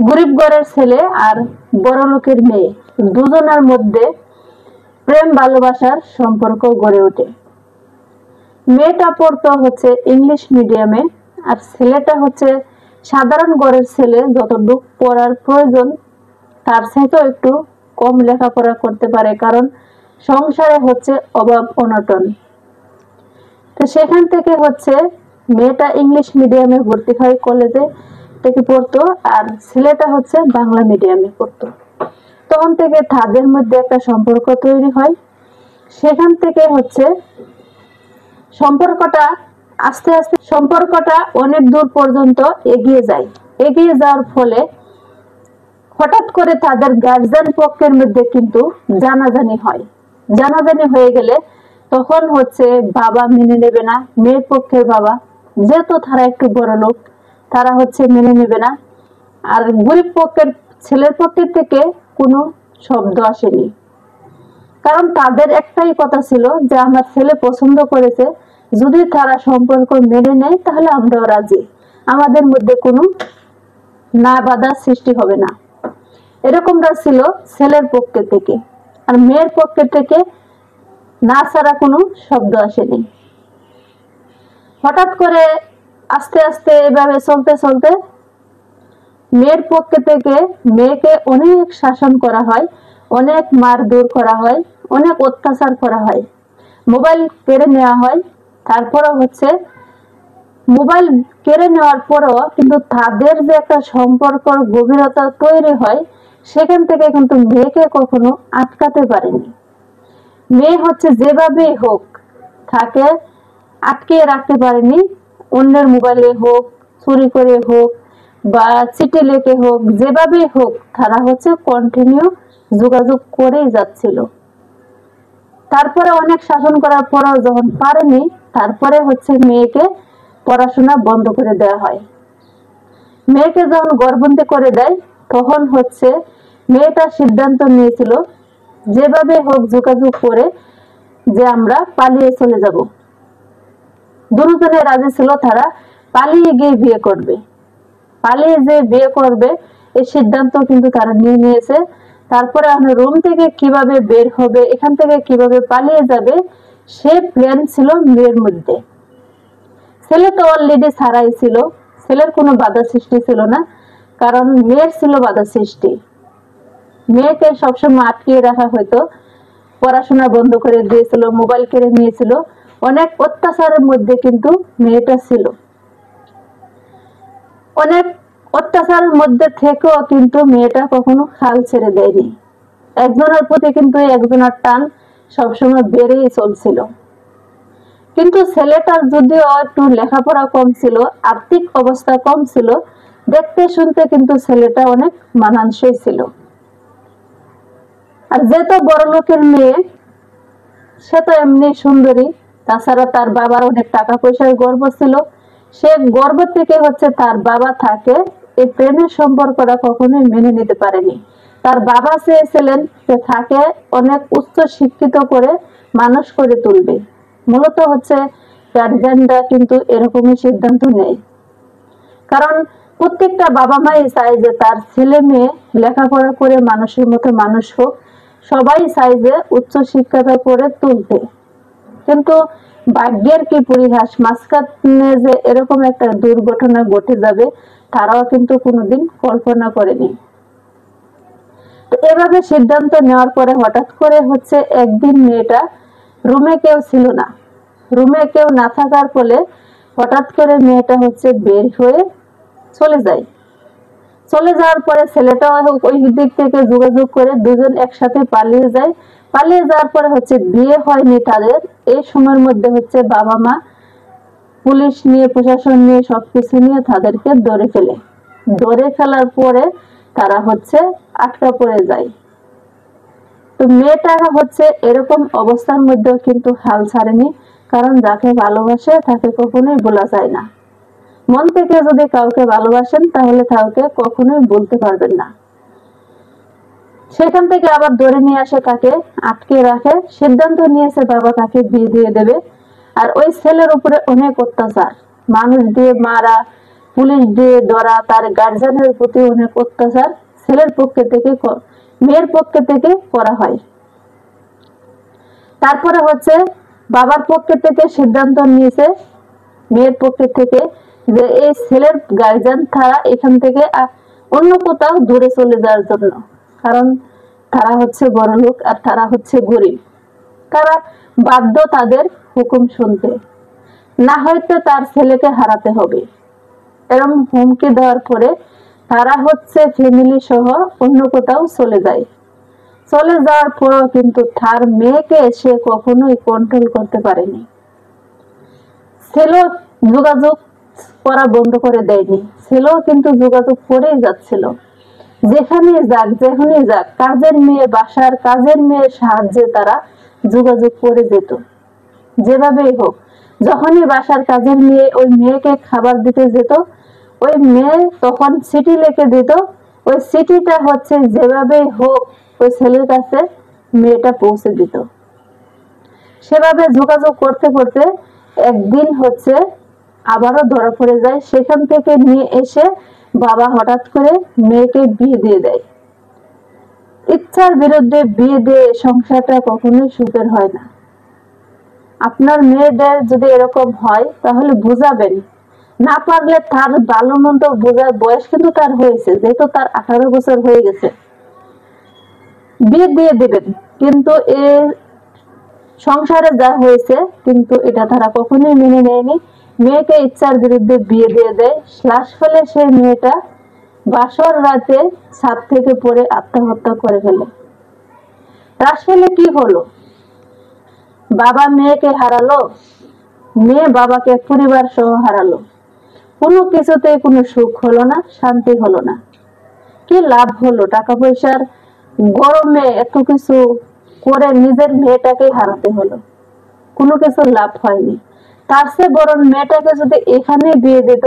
গরিব ঘরের ছেলে আর বড় লোকের মেয়ে দুজনের মধ্যে প্রেম ভালোবাসার সম্পর্ক গড়ে ওঠে। মেয়েটা পড়তো হচ্ছে ইংলিশ মিডিয়ামে, আর ছেলেটা হচ্ছে সাধারণ ঘরের ছেলে, যতটুকু পড়ার প্রয়োজন তার চাইতেও একটু কম লেখাপড়া করতে পারে, কারণ সংসারে হচ্ছে অভাব অনটন। তো সেখান থেকে হচ্ছে মেয়েটা ইংলিশ মিডিয়ামে ভর্তি হয়, কলেজে থেকে পড়তো, আর ছেলেটা হচ্ছে বাংলা মিডিয়ামে পড়তো। তখন থেকে তাদের মধ্যে একটা সম্পর্ক তৈরি হয়। সেখান থেকে হচ্ছে সম্পর্কটা আস্তে আস্তে অনেক দূর পর্যন্ত এগিয়ে যায়। এগিয়ে যাওয়ার ফলে হঠাৎ করে তাদের গার্জিয়ান পক্ষের মধ্যে কিন্তু জানাজানি হয়। জানাজানি হয়ে গেলে তখন হচ্ছে বাবা মেনে নেবে না, মেয়ের পক্ষের বাবা, যেহেতু তারা একটু বড় লোক, তারা হচ্ছে মেনে নেবে না। আর গরিব পক্ষের ছেলের পক্ষের থেকে কোনো শব্দ আসেনি, কারণ তাদের একটাই কথা ছিল যে আমার ছেলে পছন্দ করেছে, যদি তারা সম্পর্ক মেনে নেয় তাহলে আমরাও রাজি, আমাদের মধ্যে কোনো না বাধার সৃষ্টি হবে না। এরকমটা ছিল ছেলের পক্ষ থেকে। আর মেয়ের পক্ষ থেকে না ছাড়া কোনো শব্দ আসেনি। হঠাৎ করে আস্তে আস্তে এভাবে চলতে চলতে মেয়ের পক্ষ থেকে মেয়েকে অনেক শাসন করা হয়, অনেক মারধর করা হয়, অনেক অত্যাচার করা হয়, মোবাইল কেড়ে নেওয়া হয়। তারপরও হচ্ছে মোবাইল কেড়ে নেওয়ার পরও কিন্তু তাদের যে একটা সম্পর্কর গভীরতা তৈরি হয়, সেখান থেকে কিন্তু মেয়েকে কখনো আটকাতে পারেনি। মেয়ে হচ্ছে যেভাবেই হোক তাকে আটকে রাখতে পারেনি। অন্যের মোবাইলে হোক, চুরি করে হোক বা চিঠি লিখে হোক, যেভাবেই হোক তারা হচ্ছে কন্টিনিউ যোগাযোগ করেই যাচ্ছিল। তারপরে অনেক শাসন করার পরও যখন পারেনি, তারপরে হচ্ছে মেয়েকে পড়াশোনা বন্ধ করে দেওয়া হয়। মেয়েকে যখন ঘরবন্দি করে দেয়, তখন হচ্ছে মেয়েটা সিদ্ধান্ত নিয়েছিল যেভাবে হোক যোগাযোগ করে যে আমরা পালিয়ে চলে যাব। দুজনে রাজি ছিল, তারা পালিয়ে গিয়ে বিয়ে করবে। পালিয়ে যে বিয়ে করবে এই সিদ্ধান্ত কিন্তু তারা নিয়ে নিয়েছে। তারপরে রুম থেকে কিভাবে বের হবে, এখান থেকে কিভাবে পালিয়ে যাবে, সে প্ল্যান ছিল মেয়ের মধ্যে। ছেলে তো অলরেডি ছাড়াই ছিল, ছেলের কোনো বাধা সৃষ্টি ছিল না, কারণ মেয়ের ছিল বাধা সৃষ্টি। মেয়েকে সবসময় আটকিয়ে রাখা হয়তো, পড়াশোনা বন্ধ করে দিয়েছিল, মোবাইল কেড়ে নিয়েছিল, অনেক অত্যাচারের মধ্যে কিন্তু মেয়েটা ছিল। অনেক অত্যাচারের মধ্যে থেকেও কিন্তু মেয়েটা কখনো হাল ছেড়ে দেয়নি। একজনের প্রতি কিন্তু একজনের টান সবসময় বেড়েই চলছিল। কিন্তু ছেলেটার যদিও একটু লেখাপড়া কম ছিল, আর্থিক অবস্থা কম ছিল, দেখতে শুনতে কিন্তু ছেলেটা অনেক মানানসই ছিল। আর যেহেতু বড় লোকের মেয়ে, সে তো এমনি সুন্দরী, তাছাড়া তার বাবার অনেক টাকা পয়সার গর্ব ছিল। সে গর্ব থেকে হচ্ছে তার বাবা থাকে এই প্রেমের সম্পর্কটা কখনোই মেনে নিতে পারেনি। তার বাবা চেয়েছিলেন যে তাকে অনেক উচ্চ শিক্ষিত করে মানুষ করে তুলবে। মূলত হচ্ছে গার্জিয়ানরা কিন্তু এরকমই সিদ্ধান্ত নেয়, কারণ প্রত্যেকটা বাবা মাই চায় যে তার ছেলে মেয়ে লেখাপড়া করে মানুষের মতো মানুষ হোক, সবাই চায় যে উচ্চ শিক্ষা করে তুলতে। কিন্তু ভাগ্যের কি পরিহাস, মাঝখানে যে এরকম একটা দুর্ঘটনা ঘটে যাবে তারাও কিন্তু কোনোদিন কল্পনা করেনি। তো এভাবে সিদ্ধান্ত নেওয়ার পরে হঠাৎ করে হচ্ছে একদিন মেয়েটা, রুমে কেউ ছিল না, রুমে কেউ না থাকার ফলে হঠাৎ করে মেয়েটা হচ্ছে বের হয়ে চলে যায়। চলে যাওয়ার পরে ছেলেটা ওই দিক থেকে যোগাযোগ করে দুজন একসাথে পালিয়ে যায়। পালিয়ে যাওয়ার পরে হচ্ছে বিয়ে হয়নি তাদের। এই সময়ের মধ্যে হচ্ছে বাবা মা পুলিশ নিয়ে, প্রশাসন নিয়ে, সবকিছু নিয়ে তাদেরকে ধরে ফেলে। ধরে ফেলার পরে তারা হচ্ছে আটকা পড়ে যায়। তো মেয়েটা হচ্ছে এরকম অবস্থার মধ্যেও কিন্তু হাল ছাড়েনি, কারণ যাকে ভালোবাসে তাকে কখনোই ভোলা যায় না। মন থেকে যদি কাউকে ভালোবাসেন তাহলে কাউকে কখনোই বলতে পারবেন না। সেখান থেকে আবার ধরে নিয়ে আসে, তাকে আটকে রাখে। সিদ্ধান্ত নিয়েছে বাবা তাকে বিয়ে দিয়ে দেবে। আর ওই ছেলের উপরে অনেক অত্যাচার, মানুষ দিয়ে মারা, পুলিশ দিয়ে ধরা, তার গার্জিয়ানের প্রতি অনেক অত্যাচার ছেলের পক্ষে থেকে মেয়ের পক্ষে থেকে করা হয়। তারপরে হচ্ছে বাবার পক্ষে থেকে সিদ্ধান্ত নিয়েছে মেয়ের পক্ষে থেকে যে এই ছেলের গার্জিয়ান তারা এখান থেকে অন্য কোথাও দূরে চলে যাওয়ার জন্য, কারণ তারা হচ্ছে বড় লোক আর তারা হচ্ছে গরিব, তারা বাধ্য তাদের হুকুম শুনতে, না হয়তো তার ছেলেকে হারাতে হবে। এরকম হুমকি দেওয়ার পরে তারা হচ্ছে ফ্যামিলি সহ অন্য কোথাও চলে যায়। চলে যাওয়ার পরও কিন্তু তার মেয়েকে সে কখনোই কন্ট্রোল করতে পারেনি। ছেলে যোগাযোগ করা বন্ধ করে দেয়নি, ছেলেও কিন্তু যোগাযোগ করেই যাচ্ছিল। যেখানে যাক যেখানেই যাক, কাজের মেয়ে, বাসার কাজের মেয়ের সাহায্যে তারা যোগাযোগ করে যেত যেভাবেই হোক। যখনই বাসার কাজের মেয়ে ওই মেয়েকে খাবার দিতে যেত, ওই মেয়ে তখন চিঠি লিখে দিত, ওই চিঠিটা হচ্ছে যেভাবেই হোক ওই ছেলের কাছে মেয়েটা পৌঁছে দিত। সেভাবে যোগাযোগ করতে করতে একদিন হচ্ছে আবারও ধরা পড়ে যায়। সেখান থেকে নিয়ে এসে বাবা হঠাৎ করে মেয়েকে বিয়ে দিয়ে দেয়। ইচ্ছার বিরুদ্ধে বিয়ে দিয়ে সংসারটা কখনোই সুখের হয় না। আপনার মেয়েদের যদি এরকম হয় তাহলে বুঝাবেন, না পারলে তার ভালো মন্দ বোঝার বয়স কিন্তু তার হয়েছে, যেহেতু তার 18 বছর হয়ে গেছে, বিয়ে দিয়ে দিবেন। কিন্তু এ সংসারে যা হয়েছে কিন্তু এটা তারা কখনোই মেনে নেয়নি। মেয়েকে ইচ্ছার বিরুদ্ধে বিয়ে দিয়ে দেয়। লাশ ফেলে সেই মেয়েটা বাসর রাতে ছাদ থেকে পড়ে আত্মহত্যা করে ফেলে। লাশ ফেলে কি হলো? বাবা মেয়েকে হারালো, মেয়ে বাবাকে পরিবার সহ হারালো। কোনো কিছুতে কোনো সুখ হলো না, শান্তি হলো না। কি লাভ হলো? টাকা পয়সার গরমে এত কিছু করে নিজের মেয়েটাকে হারাতে হলো, কোনো কিছু লাভ হয়নি। তার চেয়ে বরং মেয়েটাকে যদি এখানে বিয়ে দিত,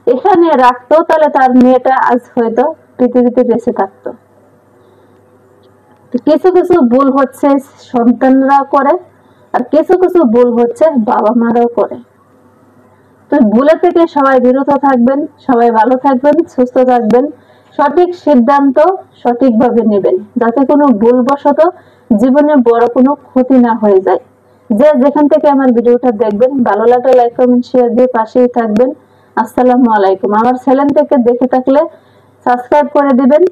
এখানে রাখতো, তাহলে তার মেয়েটা আজ হয়তো পৃথিবীতে বেঁচে থাকতো। কিছু কিছু ভুল হচ্ছে সন্তানরা করে, আর কিছু কিছু ভুল হচ্ছে বাবা মারাও করে। তো ভুলে থেকে সবাই বিরত থাকবেন, সবাই ভালো থাকবেন, সুস্থ থাকবেন, সঠিক সিদ্ধান্ত সঠিকভাবে নেবেন, যাতে কোনো ভুলবশত জীবনে বড় কোনো ক্ষতি না হয়ে যায়। যে যেখান থেকে আমার ভিডিওটা দেখবেন, ভালো লাগলে লাইক কমেন্ট শেয়ার দিয়ে পাশেই থাকবেন। আসসালামু আলাইকুম। আমার চ্যানেল থেকে দেখে থাকলে সাবস্ক্রাইব করে দিবেন।